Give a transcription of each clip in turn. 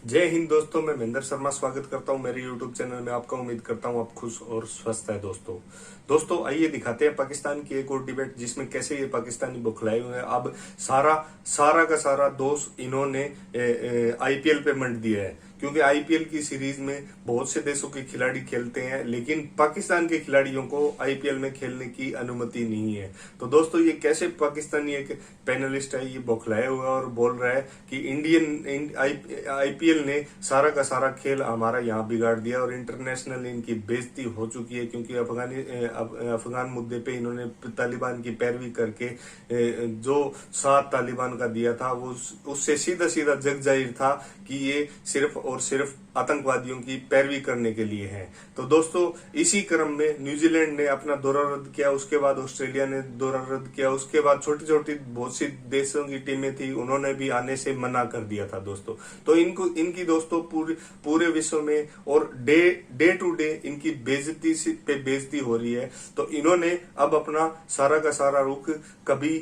जय हिंद दोस्तों, मैं महेंद्र शर्मा स्वागत करता हूं मेरे यूट्यूब चैनल में आपका। उम्मीद करता हूं आप खुश और स्वस्थ है। दोस्तों आइए दिखाते हैं पाकिस्तान की एक और डिबेट जिसमें कैसे ये पाकिस्तानी बौखलाए हुए हैं। अब सारा का सारा दोष इन्होंने आईपीएल पे मंड दिया है, क्योंकि आईपीएल की सीरीज में बहुत से देशों के खिलाड़ी खेलते हैं, लेकिन पाकिस्तान के खिलाड़ियों को आईपीएल में खेलने की अनुमति नहीं है। तो दोस्तों ये कैसे पाकिस्तानी एक पैनलिस्ट है ये बौखलाया हुआ और बोल रहा है कि इंडियन आईपीएल ने सारा का सारा खेल हमारा यहाँ बिगाड़ दिया और इंटरनेशनल इनकी बेइज्जती हो चुकी है, क्योंकि अफगान मुद्दे पे इन्होंने तालिबान की पैरवी करके जो साथ तालिबान का दिया था वो उससे सीधा सीधा जग जाहिर था कि ये सिर्फ और सिर्फ आतंकवादियों की पैरवी करने के लिए है। तो दोस्तों इसी क्रम में न्यूजीलैंड ने अपना दौरा रद्द किया, उसके बाद ऑस्ट्रेलिया ने दौरा रद्द किया, उसके बाद छोटी छोटी बहुत सी देशों की टीमें थी उन्होंने भी आने से मना कर दिया था दोस्तों। तो इनकी दोस्तों पूरे विश्व में और डे टू डे इनकी बेइज्जती पे बेइज्जती हो रही है। तो इन्होंने अब अपना सारा का सारा रुख कभी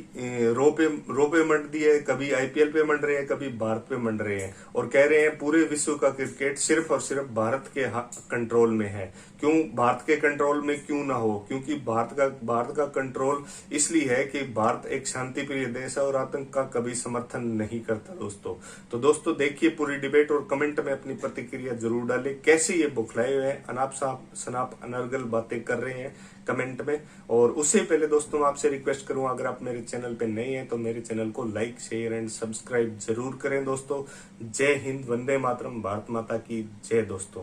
रो पे मंड दिए है, कभी आईपीएल पे मंड रहे हैं, कभी भारत पे मंड रहे हैं और कह रहे हैं पूरे विश्व का क्रिकेट सिर्फ और सिर्फ भारत के कंट्रोल में है। क्यों भारत के कंट्रोल में क्यों ना हो? क्योंकि भारत का कंट्रोल इसलिए है कि भारत एक शांति प्रिय देश है और आतंक का कभी समर्थन नहीं करता दोस्तों। तो दोस्तों देखिए पूरी डिबेट और कमेंट में अपनी प्रतिक्रिया जरूर डालें। कैसे ये बौखलाए हुए हैं, अनाप शनाप अनर्गल बातें कर रहे हैं कमेंट में। और उससे पहले दोस्तों आपसे रिक्वेस्ट करूं, अगर आप मेरे चैनल पे नए हैं तो मेरे चैनल को लाइक शेयर एंड सब्सक्राइब जरूर करें दोस्तों। जय हिंद, वंदे मातरम, भारत माता की जय दोस्तों।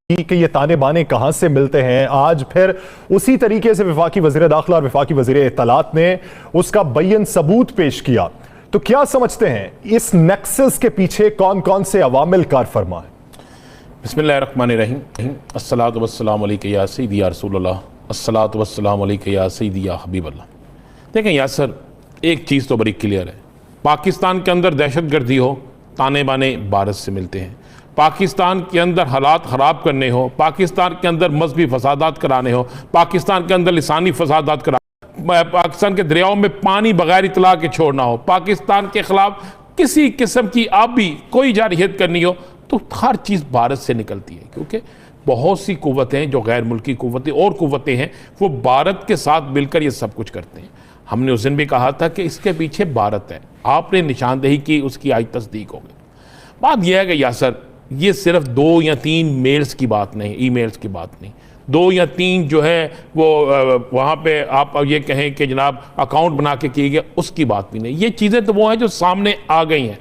कि ये ताने बाने कहां से मिलते हैं। आज फिर उसी तरीके से वफाकी वज़ीर दाखिला और वफाकी वज़ीर इत्तलात ने उसका बय्यन सबूत पेश किया। तो क्या समझते हैं इस नेक्सस के पीछे कौन कौन से अवामिल कार फरमा है? बिस्मिल्लाहिर्रहमानिर्रहीम, अस्सलातु वस्सलामु अलैका या सय्यदी या रसूलल्लाह, अस्सलातु वस्सलामु अलैका या सय्यदी या हबीबल्लाह। देखें यासर, एक चीज़ तो बड़ी क्लियर है, पाकिस्तान के अंदर दहशतगर्दी हो ताने बाने भारत से मिलते हैं। पाकिस्तान के अंदर हालात ख़राब करने हो, पाकिस्तान के अंदर मजहबी फसादात कराने हो, पाकिस्तान के अंदर लिसानी फसादात करा, पाकिस्तान के दरियाओं में पानी बगैर इतला के छोड़ना हो, पाकिस्तान के खिलाफ किसी किस्म की आबी कोई जारहियत करनी हो, तो हर चीज़ भारत से निकलती है। क्योंकि बहुत सी कुव्वतें जो गैर मुल्की कुव्वतें और कुव्वतें हैं वो भारत के साथ मिलकर ये सब कुछ करते हैं। हमने उस दिन भी कहा था कि इसके पीछे भारत है, आपने निशानदेही की, उसकी आज तस्दीक हो गई। बात यह है कि यासर, ये सिर्फ 2 या 3 मेल्स की बात नहीं, ईमेल्स की बात नहीं, 2 या 3 जो है वो वहाँ पे आप ये कहें कि जनाब अकाउंट बना के किए गए, उसकी बात भी नहीं। ये चीज़ें तो वो हैं जो सामने आ गई हैं,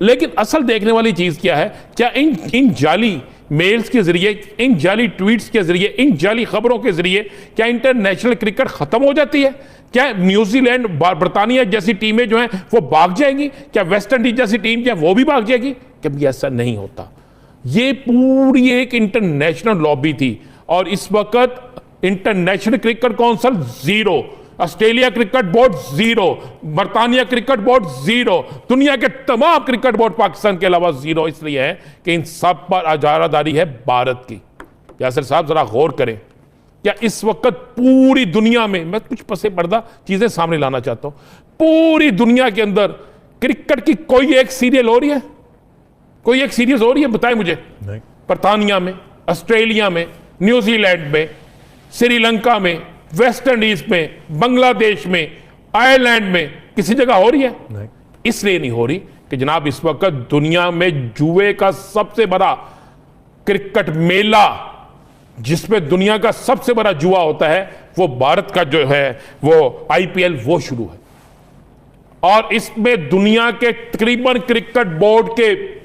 लेकिन असल देखने वाली चीज़ क्या है? क्या इन जाली मेल्स के ज़रिए, इन जाली ट्वीट्स के ज़रिए, इन जाली खबरों के ज़रिए क्या इंटरनेशनल क्रिकेट ख़त्म हो जाती है? क्या न्यूजीलैंड, बरतानिया जैसी टीमें जो हैं वो भाग जाएंगी? क्या वेस्ट इंडीज जैसी टीम क्या वो भी भाग जाएगी? कभी ऐसा नहीं होता। ये पूरी एक इंटरनेशनल लॉबी थी और इस वक्त international cricket council 0, Australia cricket board 0, बरतानिया क्रिकेट बोर्ड 0, दुनिया के तमाम क्रिकेट बोर्ड पाकिस्तान के अलावा 0। इसलिए है कि इन सब पर इजारादारी है भारत की। यासर साहब जरा गौर करें, क्या इस वक्त पूरी दुनिया में, मैं कुछ पसे पर्दा चीजें सामने लाना चाहता हूं, पूरी दुनिया के अंदर क्रिकेट की कोई एक सीरियल हो रही है? कोई एक सीरीज हो रही है? बताएं मुझे। बरतानिया में, ऑस्ट्रेलिया में, न्यूजीलैंड में, श्रीलंका में, वेस्ट इंडीज में, बांग्लादेश में, आयरलैंड में किसी जगह हो रही है? नहीं। इसलिए नहीं हो रही कि जनाब इस वक्त दुनिया में जुए का सबसे बड़ा क्रिकेट मेला, जिसमें दुनिया का सबसे बड़ा जुआ होता है, वो भारत का जो है वो आईपीएल वो शुरू है। और इसमें दुनिया के तकरीबन क्रिकेट बोर्ड के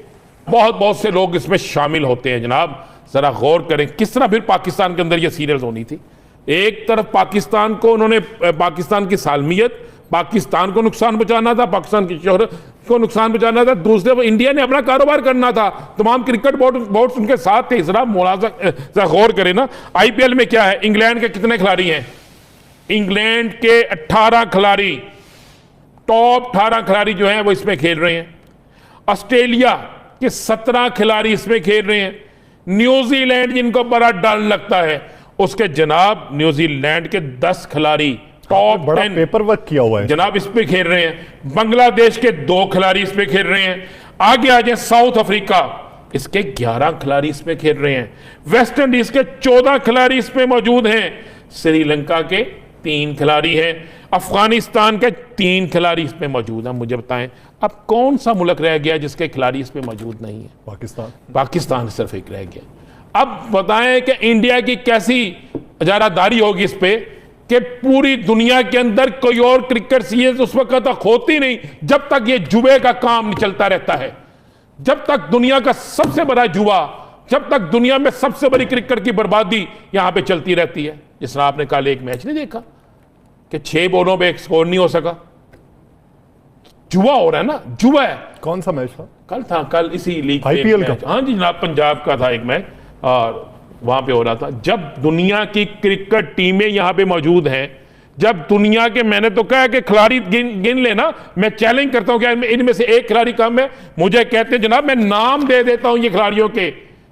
बहुत से लोग इसमें शामिल होते हैं। जनाब जरा गौर करें किस तरह फिर पाकिस्तान के अंदर ये सीरियल्स होनी थी। एक तरफ पाकिस्तान को उन्होंने, पाकिस्तान की सालमियत, पाकिस्तान को नुकसान पहुंचाना था, पाकिस्तान की शोहरत को नुकसान पहुंचाना था। दूसरे पर इंडिया ने अपना कारोबार करना था, तमाम क्रिकेट बोर्ड उनके साथ थे। जरा जरा गौर करें ना, आईपीएल में क्या है, इंग्लैंड के कितने खिलाड़ी हैं? इंग्लैंड के 18 खिलाड़ी, टॉप 18 खिलाड़ी जो हैं वो इसमें खेल रहे हैं। ऑस्ट्रेलिया के 17 खिलाड़ी इसमें खेल रहे हैं। न्यूजीलैंड जिनको बड़ा डर लगता है, उसके जनाब न्यूजीलैंड के 10 खिलाड़ी टॉप 10 पेपर वर्क किया हुआ है जनाब इस पे खेल रहे हैं। बांग्लादेश के 2 खिलाड़ी इस पे खेल रहे हैं। आगे आ जाए साउथ अफ्रीका, इसके 11 खिलाड़ी इस पे खेल रहे हैं, वेस्ट इंडीज के 14 खिलाड़ी इस पे मौजूद हैं, श्रीलंका के 3 खिलाड़ी हैं, अफगानिस्तान के 3 खिलाड़ी इस पे मौजूद हैं। मुझे बताएं अब कौन सा मुल्क रह गया जिसके खिलाड़ी इस पे मौजूद नहीं है? पाकिस्तान सिर्फ एक रह गया। अब बताएं कि इंडिया की कैसी इजारादारी होगी इस पे कि पूरी दुनिया के अंदर कोई और क्रिकेट सीरीज उस वक्त तक होती नहीं जब तक ये जुए का काम नहीं चलता रहता है। जब तक दुनिया का सबसे बड़ा जुआ, जब तक दुनिया में सबसे बड़ी क्रिकेट की बर्बादी यहां पे चलती रहती है। जिस तरह आपने कल एक मैच नहीं देखा कि 6 बॉलों पे एक स्कोर नहीं हो सका, जुआ हो रहा है ना, जुआ है। कौन सा मैच था? कल इसी लीग IPL का? हाँ जी जनाब, पंजाब का था एक मैच और वहां पे हो रहा था। जब दुनिया की क्रिकेट टीमें यहां पे मौजूद हैं, जब दुनिया के, मैंने तो कहा कि खिलाड़ी गिन लेना, मैं चैलेंज करता हूं कि इनमें से एक खिलाड़ी कम है, मुझे कहते हैं जनाब मैं नाम दे देता हूं ये खिलाड़ियों के,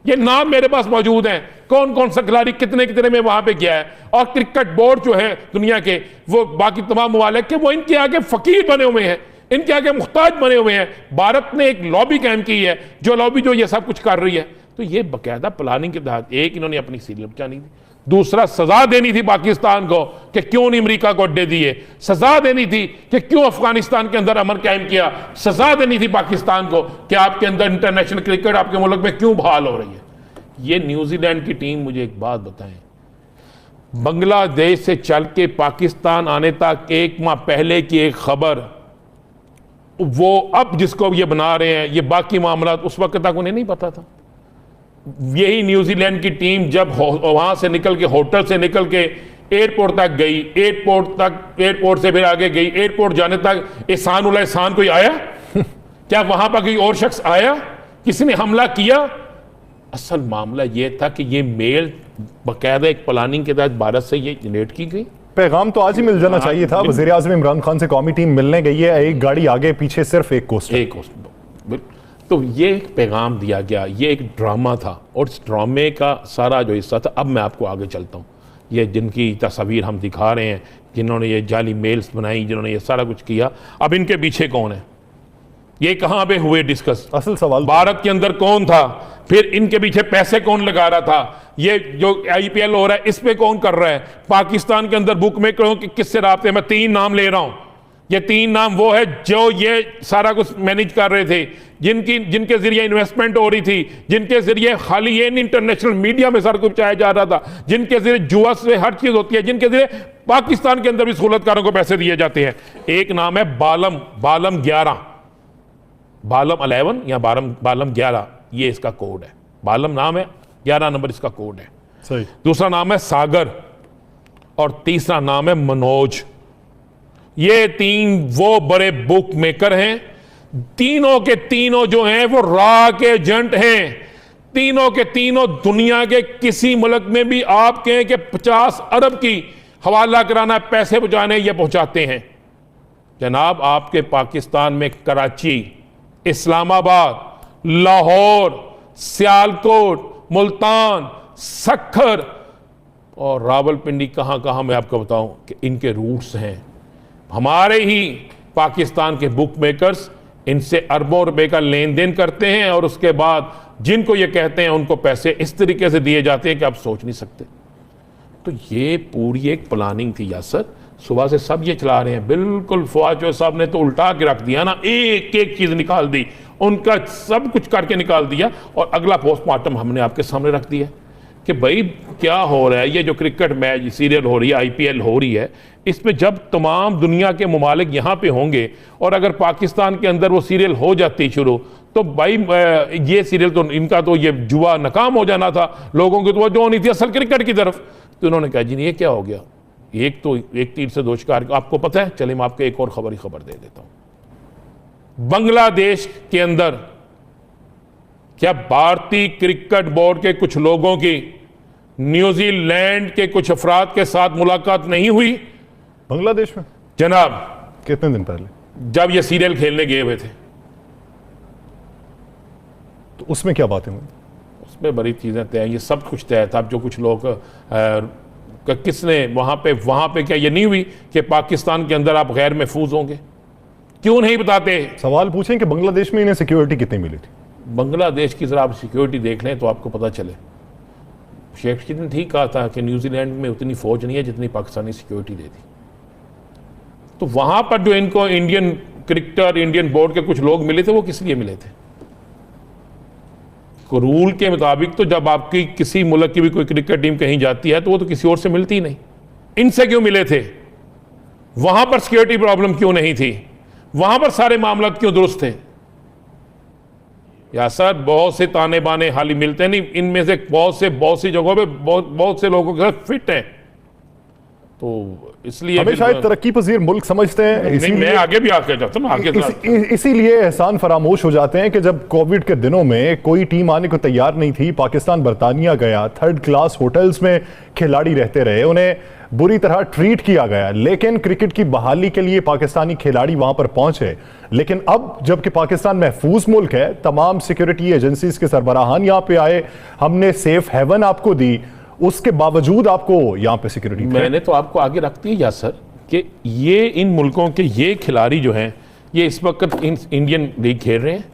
ये नाम मेरे पास मौजूद हैं, कौन कौन सा खिलाड़ी कितने कितने में वहां पे गया है। और क्रिकेट बोर्ड जो है दुनिया के, वो बाकी तमाम ममालिक के, वो इनके आगे फकीर बने हुए हैं, इनके आगे मुख्ताज बने हुए हैं। भारत ने एक लॉबी कायम की है, जो लॉबी जो ये सब कुछ कर रही है। तो ये बाकायदा प्लानिंग के तहत, एक इन्होंने अपनी सीरियल बचानी थी, दूसरा सजा देनी थी पाकिस्तान को कि क्यों नहीं अमेरिका को अड्डे दिए, सजा देनी थी कि क्यों अफगानिस्तान के अंदर अमन कायम किया, सजा देनी थी पाकिस्तान को कि आपके अंदर इंटरनेशनल क्रिकेट आपके मुल्क में क्यों बहाल हो रही है। ये न्यूजीलैंड की टीम, मुझे एक बात बताएं, बांग्लादेश से चल के पाकिस्तान आने तक 1 माह पहले की एक खबर, वो अब जिसको ये बना रहे हैं, ये बाकी मामला उस वक्त तक उन्हें नहीं पता था। यही न्यूजीलैंड की टीम जब वहां से निकल के, होटल से निकल के एयरपोर्ट तक गई, एयरपोर्ट से फिर आगे गई, एयरपोर्ट जाने तक एहसान उल एहसान कोई आया? क्या वहां पर कोई और शख्स आया? किसी ने हमला किया? असल मामला यह था कि ये मेल बाकायदा एक प्लानिंग के तहत भारत से ये जनरेट की गई। पैगाम तो आज ही मिल जाना चाहिए था। वज़ीर आज़म इमरान खान से कौमी टीम मिलने गई है, एक गाड़ी आगे पीछे सिर्फ एक कोस्टर। तो ये एक पैगाम दिया गया, ये एक ड्रामा था और इस ड्रामे का सारा जो हिस्सा था, अब मैं आपको आगे चलता हूँ। ये जिनकी तस्वीर हम दिखा रहे हैं, जिन्होंने ये जाली मेल्स बनाई, जिन्होंने ये सारा कुछ किया, अब इनके पीछे कौन है? ये कहाँ पे हुए डिस्कस? असल सवाल भारत के अंदर कौन था? फिर इनके पीछे पैसे कौन लगा रहा था? ये जो IPL हो रहा है इस पे कौन कर रहा है? पाकिस्तान के अंदर बुक मेकरों के किससे राब्ते? मैं 3 नाम ले रहा हूं। ये 3 नाम वो है जो ये सारा कुछ मैनेज कर रहे थे, जिनके जरिए इन्वेस्टमेंट हो रही थी, जिनके जरिए खाली ये इंटरनेशनल मीडिया में सारा कुछ चाया जा रहा था, जिनके जरिए जुआ से हर चीज होती है, जिनके जरिए पाकिस्तान के अंदर भी सहूलतकारों को पैसे दिए जाते हैं। एक नाम है बालम 11, बालम 11 या बालम 11, ये इसका कोड है। बालम नाम है, 11 नंबर इसका कोड है। सही। दूसरा नाम है सागर और तीसरा नाम है मनोज। ये 3 वो बड़े बुक मेकर हैं। तीनों के तीनों जो हैं वो रॉ के एजेंट हैं। तीनों के तीनों दुनिया के किसी मुल्क में भी आप कहें कि 50 अरब की हवाला कराना, पैसे पहुंचाने, ये पहुंचाते हैं। जनाब आपके पाकिस्तान में कराची, इस्लामाबाद, लाहौर, सियालकोट, मुल्तान, सक्खर और रावलपिंडी, कहां कहां मैं आपको बताऊं कि इनके रूट्स हैं। हमारे ही पाकिस्तान के बुक मेकर्स इनसे अरबों रुपए का लेन देन करते हैं और उसके बाद जिनको ये कहते हैं उनको पैसे इस तरीके से दिए जाते हैं कि आप सोच नहीं सकते। तो ये पूरी एक प्लानिंग थी यासर। सुबह से सब ये चला रहे हैं, बिल्कुल फवाद साहब ने तो उल्टा के रख दिया ना, एक एक चीज निकाल दी, उनका सब कुछ करके निकाल दिया और अगला पोस्टमार्टम हमने आपके सामने रख दिया कि भाई क्या हो रहा है। ये जो क्रिकेट मैच सीरियल हो रही है, IPL हो रही है, इसमें जब तमाम दुनिया के ममालिक यहाँ पे होंगे और अगर पाकिस्तान के अंदर वो सीरियल हो जाती शुरू, तो भाई ये सीरियल तो इनका तो ये जुआ नाकाम हो जाना था, लोगों की तो जो होनी थी असल क्रिकेट की तरफ। तो उन्होंने कहा जी नहीं, ये क्या हो गया, एक तीर से 2 शिकार। आपको पता है, चलिए मैं आपको एक और खबर दे देता हूं। बांग्लादेश के अंदर क्या भारतीय क्रिकेट बोर्ड के कुछ लोगों की न्यूजीलैंड के कुछ अफराद के साथ मुलाकात नहीं हुई? बांग्लादेश में जनाब कितने दिन पहले, जब ये सीरियल खेलने गए हुए थे। तो उसमें क्या बातें हुई? उसमें बड़ी चीजें तय, ये सब कुछ तय था। जो कुछ लोग किसने वहां पे क्या ये नहीं हुई कि पाकिस्तान के अंदर आप गैर महफूज होंगे? क्यों नहीं बताते? सवाल पूछें कि बांग्लादेश में इन्हें सिक्योरिटी कितनी मिली थी? बांग्लादेश की जरा आप सिक्योरिटी देख लें तो आपको पता चले। शेख रशीद ने ठीक कहा था कि न्यूजीलैंड में उतनी फौज नहीं है जितनी पाकिस्तानी सिक्योरिटी देती। तो वहां पर जो इनको इंडियन क्रिकेटर, इंडियन बोर्ड के कुछ लोग मिले थे, वो किस लिए मिले थे? रूल के मुताबिक तो जब आपकी किसी मुल्क की भी कोई क्रिकेट टीम कहीं जाती है तो वो तो किसी और से मिलती ही नहीं। इनसे क्यों मिले थे? वहां पर सिक्योरिटी प्रॉब्लम क्यों नहीं थी? वहां पर सारे मामला क्यों दुरुस्त थे? या सर बहुत से ताने बाने हाली मिलते नहीं, इनमें से बहुत सी जगहों पे बहुत से लोगों के साथ फिट है। तो इसलिए हमें शायद तरक्की पजीर मुल्क समझते हैं, नहीं, मैं आगे भी आके जाता हूं आगे इसीलिए एहसान फरामोश हो जाते हैं कि जब कोविड के दिनों में कोई टीम आने को तैयार नहीं थी, पाकिस्तान बरतानिया गया, थर्ड क्लास होटल्स में खिलाड़ी रहते रहे, उन्हें बुरी तरह ट्रीट किया गया, लेकिन क्रिकेट की बहाली के लिए पाकिस्तानी खिलाड़ी वहां पर पहुंचे। लेकिन अब जबकि पाकिस्तान महफूज मुल्क है, तमाम सिक्योरिटी एजेंसीज के सरबराहान यहां पे आए, हमने सेफ हेवन आपको दी, उसके बावजूद आपको यहां पे सिक्योरिटी। मैंने तो आपको आगे रखती है यासर कि ये इन मुल्कों के ये खिलाड़ी जो हैं ये इस वक्त इंडियन लीग खेल रहे हैं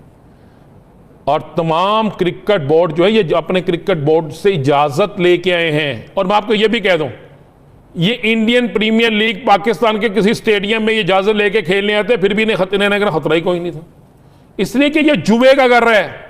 और तमाम क्रिकेट बोर्ड जो है ये अपने क्रिकेट बोर्ड से इजाजत लेके आए हैं। और मैं आपको ये भी कह दूं, ये इंडियन प्रीमियर लीग पाकिस्तान के किसी स्टेडियम में ये इजाजत लेके खेलने आते फिर भी इन्हें खतरा ही कोई नहीं था, इसलिए कि ये जुए का कर रहा है।